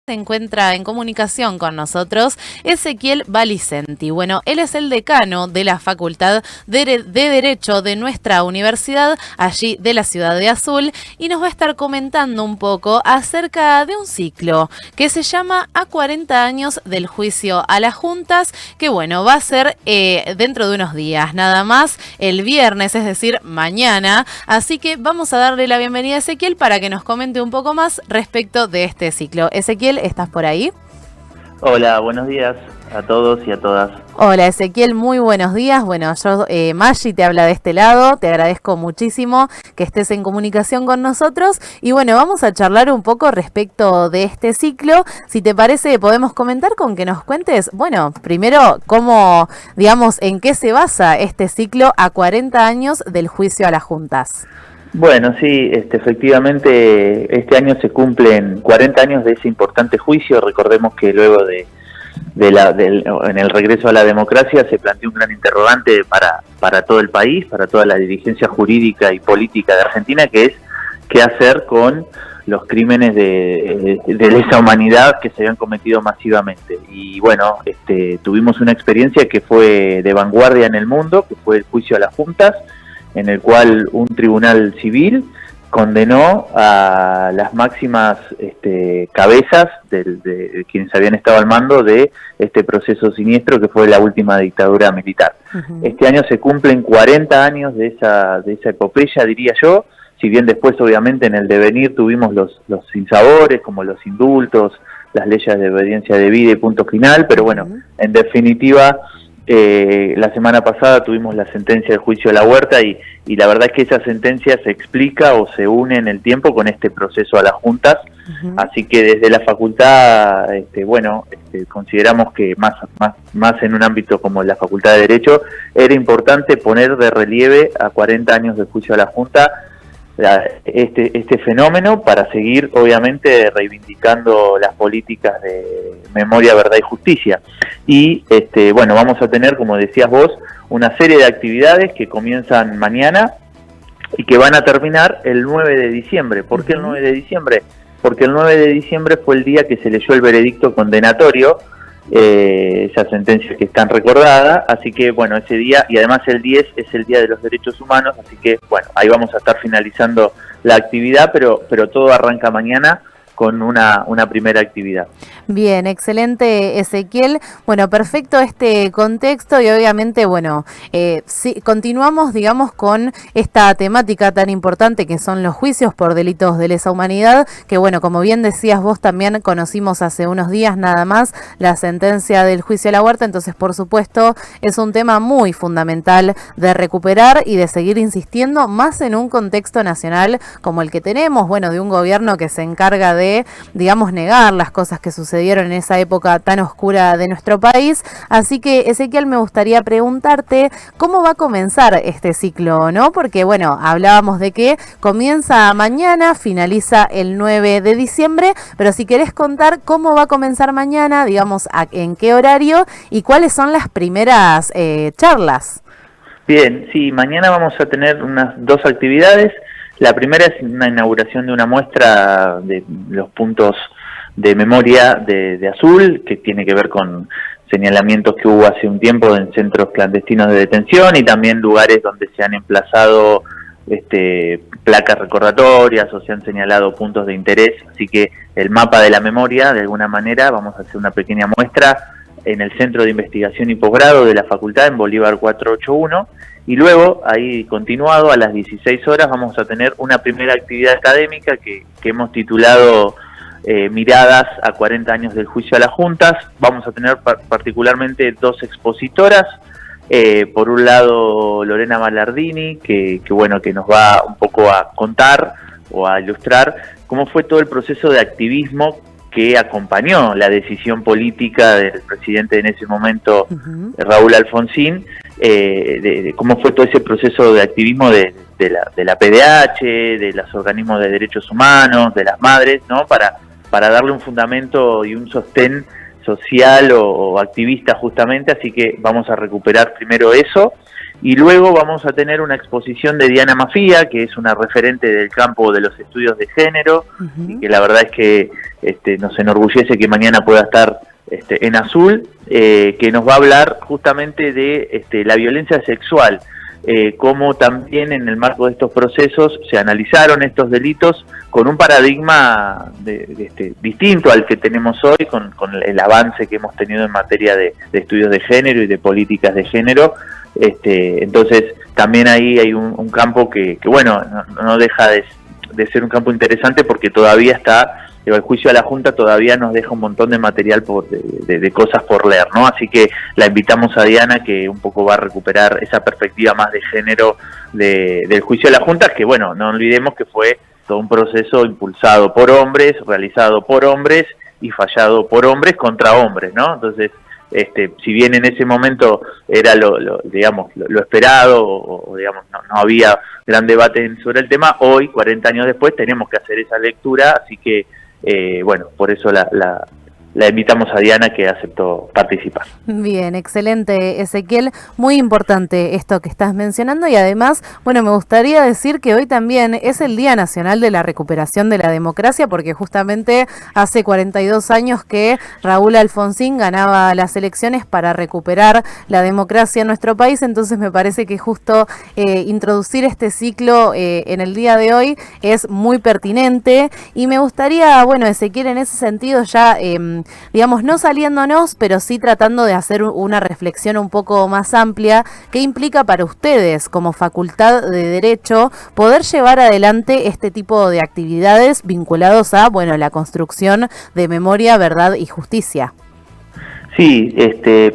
se encuentra en comunicación con nosotros Ezequiel Valicenti. Bueno, él es el decano de la Facultad de Derecho de nuestra universidad, allí de la ciudad de Azul, y nos va a estar comentando un poco acerca de un ciclo que se llama A 40 años del juicio a las juntas, que bueno, va a ser dentro de unos días, nada más el viernes, es decir, mañana. Así que vamos a darle la bienvenida a Ezequiel para que nos comente un poco más respecto de este ciclo. Ezequiel, ¿estás por ahí? Hola, buenos días a todos y a todas. Hola Ezequiel, muy buenos días. Bueno, yo, Maggi, te habla de este lado. Te agradezco muchísimo que estés en comunicación con nosotros. Y bueno, vamos a charlar un poco respecto de este ciclo. Si te parece, podemos comentar con que nos cuentes, bueno, primero, cómo, digamos, en qué se basa este ciclo a 40 años del juicio a las juntas. Bueno, sí, efectivamente este año se cumplen 40 años de ese importante juicio. Recordemos que luego en el regreso a la democracia se planteó un gran interrogante para todo el país, para toda la dirigencia jurídica y política de Argentina, que es qué hacer con los crímenes de lesa humanidad que se habían cometido masivamente. Y bueno, tuvimos una experiencia que fue de vanguardia en el mundo, que fue el juicio a las juntas, en el cual un tribunal civil condenó a las máximas cabezas de quienes habían estado al mando de este proceso siniestro que fue la última dictadura militar. Uh-huh. Este año se cumplen 40 años de esa epopeya, diría yo, si bien después obviamente en el devenir tuvimos los sinsabores, como los indultos, las leyes de obediencia debida y punto final, pero bueno, en definitiva la semana pasada tuvimos la sentencia del juicio a la Huerta y la verdad es que esa sentencia se explica o se une en el tiempo con este proceso a las juntas. Uh-huh. Así que desde la facultad, consideramos que más en un ámbito como la Facultad de Derecho, era importante poner de relieve a 40 años del juicio a la Junta este fenómeno para seguir obviamente reivindicando las políticas de memoria, verdad y justicia. Y bueno, vamos a tener, como decías vos, una serie de actividades que comienzan mañana y que van a terminar el 9 de diciembre. ¿Por qué el 9 de diciembre? Porque el 9 de diciembre fue el día que se leyó el veredicto condenatorio, esa sentencia que es tan recordada, así que bueno, ese día, y además el 10 es el Día de los Derechos Humanos, así que bueno, ahí vamos a estar finalizando la actividad, pero todo arranca mañana con una primera actividad. Bien, excelente Ezequiel. Bueno, perfecto este contexto y obviamente, bueno, sí, continuamos, digamos, con esta temática tan importante que son los juicios por delitos de lesa humanidad, que bueno, como bien decías vos, también conocimos hace unos días nada más la sentencia del juicio a la Huerta, entonces por supuesto es un tema muy fundamental de recuperar y de seguir insistiendo, más en un contexto nacional como el que tenemos, bueno, de un gobierno que se encarga de, digamos, negar las cosas que sucedieron en esa época tan oscura de nuestro país. Así que, Ezequiel, me gustaría preguntarte cómo va a comenzar este ciclo, ¿no? Porque, bueno, hablábamos de que comienza mañana, finaliza el 9 de diciembre, pero si querés contar cómo va a comenzar mañana, digamos, en qué horario y cuáles son las primeras charlas. Bien, sí, mañana vamos a tener unas dos actividades. La primera es una inauguración de una muestra de los puntos de memoria de Azul, que tiene que ver con señalamientos que hubo hace un tiempo en centros clandestinos de detención y también lugares donde se han emplazado placas recordatorias o se han señalado puntos de interés. Así que el mapa de la memoria, de alguna manera, vamos a hacer una pequeña muestra en el Centro de Investigación y Posgrado de la Facultad en Bolívar 481. Y luego, ahí continuado, a las 16 horas vamos a tener una primera actividad académica que hemos titulado Miradas a 40 años del juicio a las juntas. Vamos a tener particularmente dos expositoras. Por un lado, Lorena Malardini, que nos va un poco a contar o a ilustrar cómo fue todo el proceso de activismo que acompañó la decisión política del presidente en ese momento, Raúl Alfonsín, de cómo fue todo ese proceso de activismo de la PDH, de los organismos de derechos humanos, de las madres, ¿no? Para darle un fundamento y un sostén social o activista justamente. Así que vamos a recuperar primero eso y luego vamos a tener una exposición de Diana Mafía, que es una referente del campo de los estudios de género, y que la verdad es que nos enorgullece que mañana pueda estar en Azul, que nos va a hablar justamente de la violencia sexual, cómo también en el marco de estos procesos se analizaron estos delitos con un paradigma distinto al que tenemos hoy, con el avance que hemos tenido en materia de estudios de género y de políticas de género. Entonces también ahí hay un campo que bueno, no deja de ser un campo interesante, porque todavía está, el juicio a la Junta todavía nos deja un montón de material de cosas por leer, ¿no? Así que la invitamos a Diana, que un poco va a recuperar esa perspectiva más de género del juicio a la Junta, que bueno, no olvidemos que fue todo un proceso impulsado por hombres, realizado por hombres y fallado por hombres contra hombres, ¿no? Entonces, si bien en ese momento era lo esperado, o digamos no había gran debate sobre el tema, hoy, 40 años después, tenemos que hacer esa lectura, así que bueno, por eso la invitamos a Diana, que aceptó participar. Bien, excelente, Ezequiel, muy importante esto que estás mencionando, y además, bueno, me gustaría decir que hoy también es el Día Nacional de la Recuperación de la Democracia, porque justamente hace 42 años que Raúl Alfonsín ganaba las elecciones para recuperar la democracia en nuestro país. Entonces me parece que justo introducir este ciclo en el día de hoy es muy pertinente, y me gustaría, bueno, Ezequiel, en ese sentido ya digamos, no saliéndonos, pero sí tratando de hacer una reflexión un poco más amplia. ¿Qué implica para ustedes, como Facultad de Derecho, poder llevar adelante este tipo de actividades vinculados a, bueno, la construcción de memoria, verdad y justicia? Sí,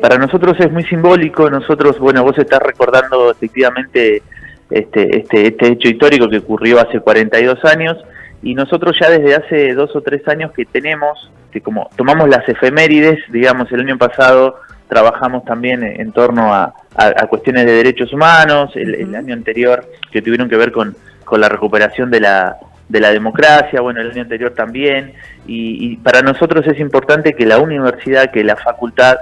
para nosotros es muy simbólico. Nosotros, bueno, vos estás recordando efectivamente este hecho histórico que ocurrió hace 42 años, y nosotros ya desde hace 2 o 3 años que tenemos, que como tomamos las efemérides, digamos, el año pasado trabajamos también en torno a cuestiones de derechos humanos, el año anterior que tuvieron que ver con la recuperación de la democracia, bueno, el año anterior también, y para nosotros es importante que la universidad, que la facultad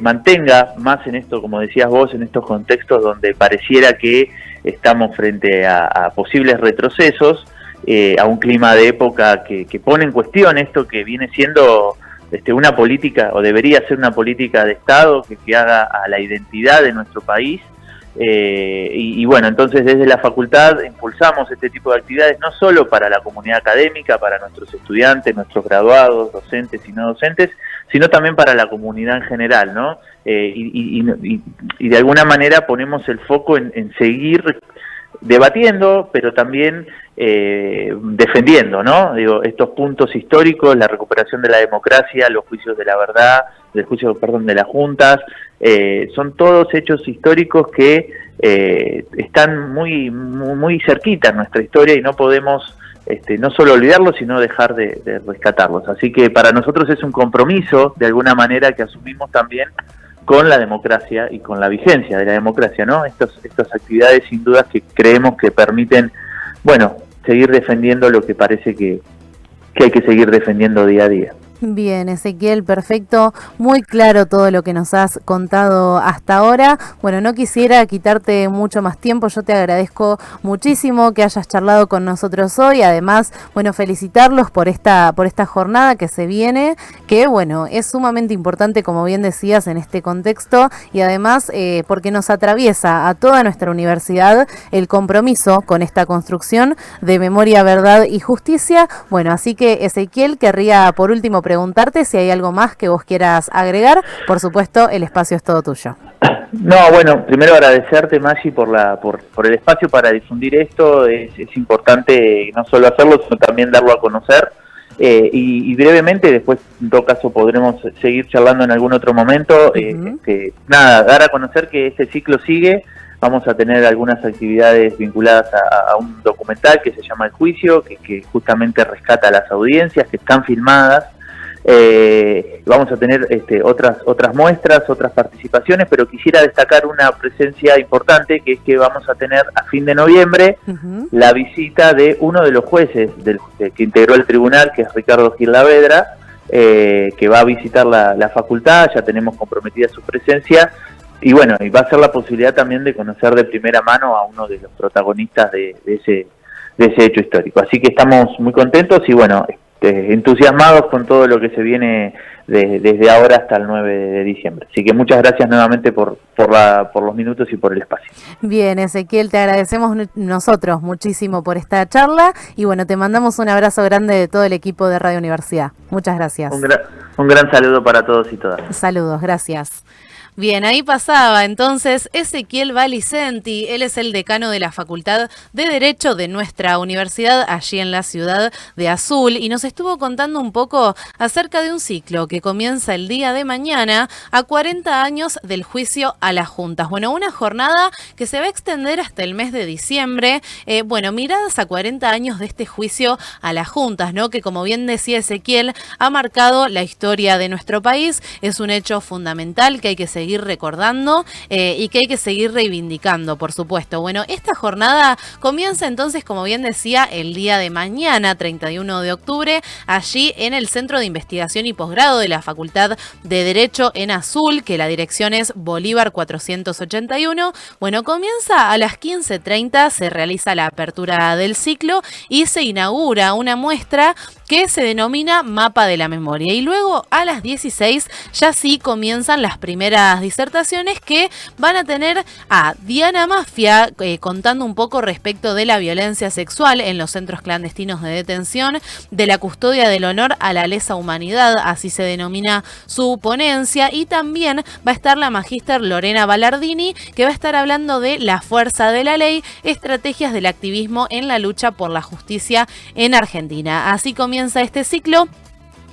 mantenga más en esto, como decías vos, en estos contextos donde pareciera que estamos frente a posibles retrocesos, a un clima de época que pone en cuestión esto que viene siendo una política, o debería ser una política de Estado que haga a la identidad de nuestro país. Y bueno, entonces desde la facultad impulsamos este tipo de actividades, no solo para la comunidad académica, para nuestros estudiantes, nuestros graduados, docentes y no docentes, sino también para la comunidad en general, ¿no? Y de alguna manera ponemos el foco en seguir debatiendo, pero también defendiendo, ¿no? Digo, estos puntos históricos, la recuperación de la democracia, los juicios de la verdad, de las juntas, son todos hechos históricos que están muy cerquita en nuestra historia, y no podemos no solo olvidarlos, sino dejar de rescatarlos. Así que para nosotros es un compromiso, de alguna manera, que asumimos también con la democracia y con la vigencia de la democracia, ¿no? Estas actividades, sin duda, que creemos que permiten, bueno, seguir defendiendo lo que parece que hay que seguir defendiendo día a día. Bien, Ezequiel, perfecto, muy claro todo lo que nos has contado hasta ahora. Bueno, no quisiera quitarte mucho más tiempo, yo te agradezco muchísimo que hayas charlado con nosotros hoy. Además, bueno, felicitarlos por esta jornada que se viene, que bueno, es sumamente importante, como bien decías, en este contexto, y además porque nos atraviesa a toda nuestra universidad el compromiso con esta construcción de memoria, verdad y justicia. Bueno, así que, Ezequiel, querría por último preguntarte si hay algo más que vos quieras agregar. Por supuesto, el espacio es todo tuyo. No, bueno, primero agradecerte, Maggi, por el espacio para difundir esto. Es importante no solo hacerlo, sino también darlo a conocer. Y brevemente, después en todo caso podremos seguir charlando en algún otro momento. Dar a conocer que este ciclo sigue. Vamos a tener algunas actividades vinculadas a un documental que se llama El Juicio, que justamente rescata las audiencias, que están filmadas. Vamos a tener otras muestras, otras participaciones, pero quisiera destacar una presencia importante, que es que vamos a tener a fin de noviembre la visita de uno de los jueces que integró el tribunal, que es Ricardo Gil Lavedra, que va a visitar la facultad. Ya tenemos comprometida su presencia, y bueno, y va a ser la posibilidad también de conocer de primera mano a uno de los protagonistas de ese hecho histórico. Así que estamos muy contentos y bueno, entusiasmados con todo lo que se viene desde ahora hasta el 9 de diciembre. Así que muchas gracias nuevamente por los minutos y por el espacio. Bien, Ezequiel, te agradecemos nosotros muchísimo por esta charla y bueno, te mandamos un abrazo grande de todo el equipo de Radio Universidad. Muchas gracias. Un gran saludo para todos y todas. Saludos, gracias. Bien, ahí pasaba entonces Ezequiel Valicenti, él es el decano de la Facultad de Derecho de nuestra universidad allí en la ciudad de Azul y nos estuvo contando un poco acerca de un ciclo que comienza el día de mañana a 40 años del juicio a las juntas. Bueno, una jornada que se va a extender hasta el mes de diciembre, miradas a 40 años de este juicio a las juntas, ¿no? Que como bien decía Ezequiel, ha marcado la historia de nuestro país, es un hecho fundamental que hay que seguir recordando y que hay que seguir reivindicando, por supuesto. Bueno, esta jornada comienza entonces, como bien decía, el día de mañana, 31 de octubre, allí en el Centro de Investigación y Posgrado de la Facultad de Derecho en Azul, que la dirección es Bolívar 481. Bueno, comienza a las 15:30, se realiza la apertura del ciclo y se inaugura una muestra que se denomina Mapa de la Memoria. Y luego a las 16 ya sí comienzan las primeras disertaciones que van a tener a Diana Mafia contando un poco respecto de la violencia sexual en los centros clandestinos de detención, de la custodia del honor a la lesa humanidad, así se denomina su ponencia, y también va a estar la magíster Lorena Ballardini, que va a estar hablando de la fuerza de la ley, estrategias del activismo en la lucha por la justicia en Argentina. Así comienza este ciclo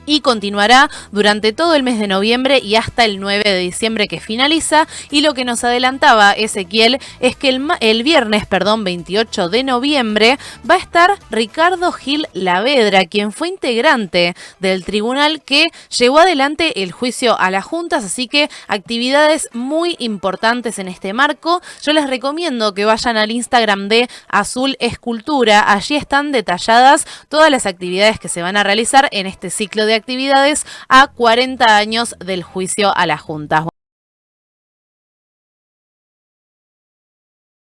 y continuará durante todo el mes de noviembre y hasta el 9 de diciembre que finaliza. Y lo que nos adelantaba Ezequiel es que el viernes 28 de noviembre va a estar Ricardo Gil Lavedra, quien fue integrante del tribunal que llevó adelante el juicio a las juntas, así que actividades muy importantes en este marco. Yo les recomiendo que vayan al Instagram de Azul Escultura, allí están detalladas todas las actividades que se van a realizar en este ciclo de actividades a 40 años del juicio a las juntas.